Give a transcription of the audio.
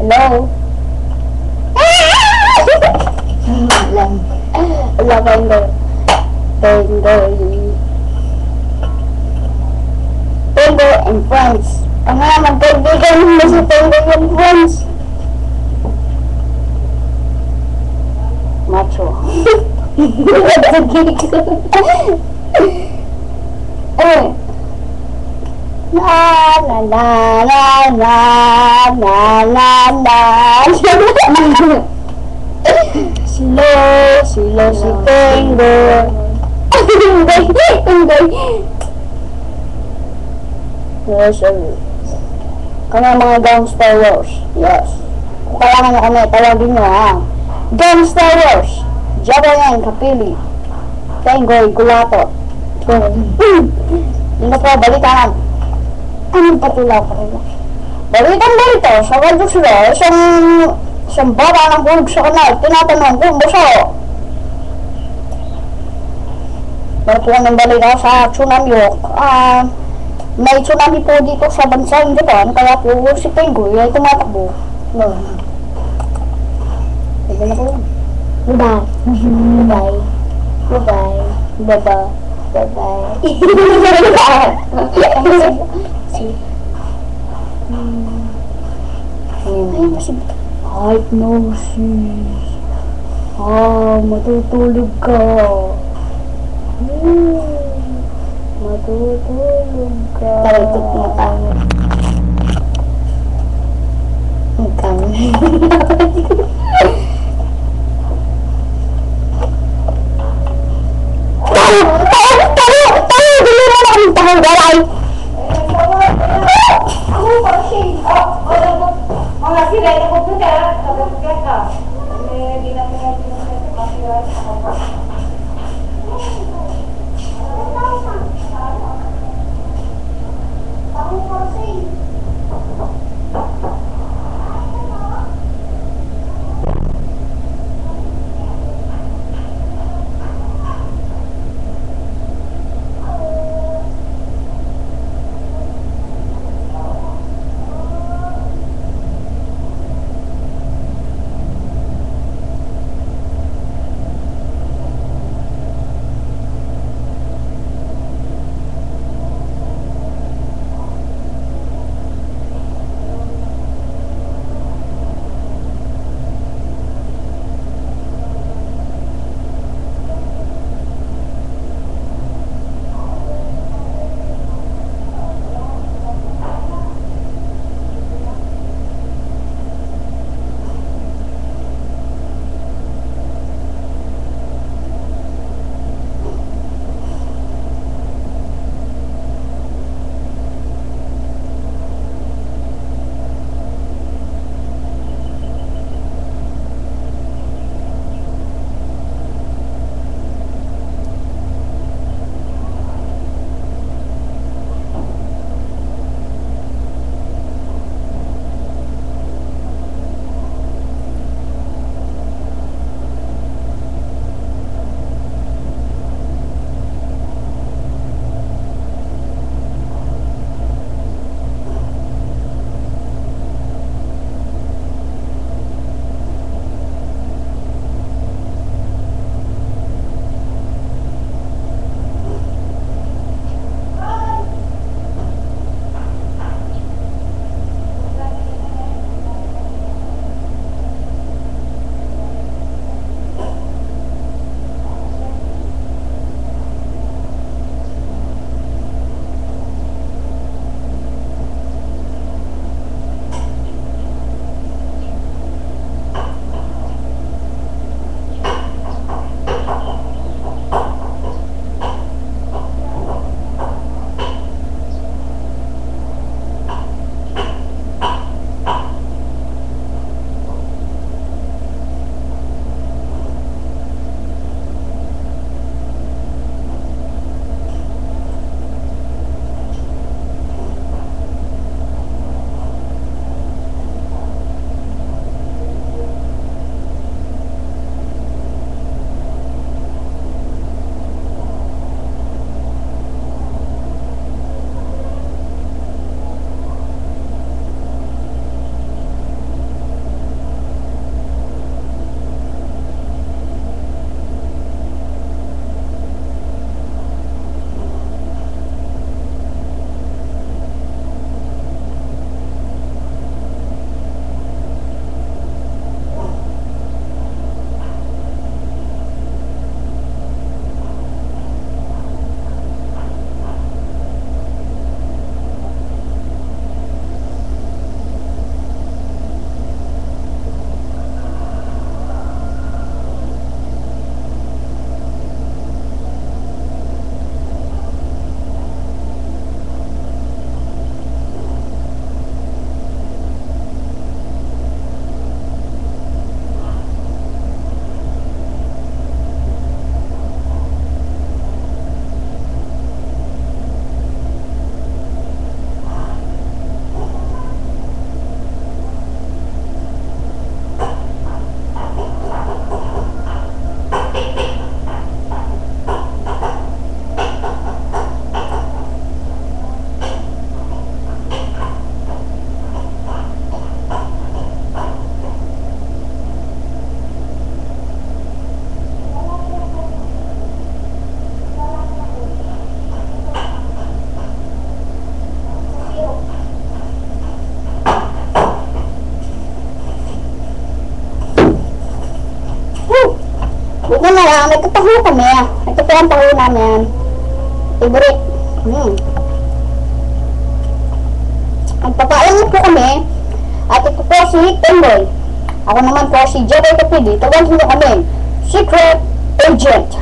Hello? Wala pa Pengoy. Pengoy and friends. Ang nga, magkaibigan mo si Pengoy and friends. Macho. La la la la la la la la. Slow si Pengoy. Pengoy. Yes, kami mga Gangster Wars. Yes. Kung kailangan nyo kami, tawagin nyo ha. Gangster Wars. Jabayan, Kapili. Pengoy, Gulato. Hindi po, balitanan. Anong patula pa rin? Balito. Sa radyo sila, isang bata ng bulog sa kanal. Tinatanong kung buso. Baratuan ng balita sa tsunami. May tsunami po dito sa bansang Japan, kaya po si Pengoy ay tumatakbo. Sige na po yun. Bye-bye. Bye-bye. Bye-bye. Bye-bye. Hypnosis. Matutulog ka. Matutulog ka. Taritik mo tayo. Yun na lang, may kataho kami. Ito po ang taho namin. Favorite. Ang papaalam po kami. At ito po si Tengoy. Ako naman po si Jeboy Kapili. Tawagin niyo kami Secret Agent.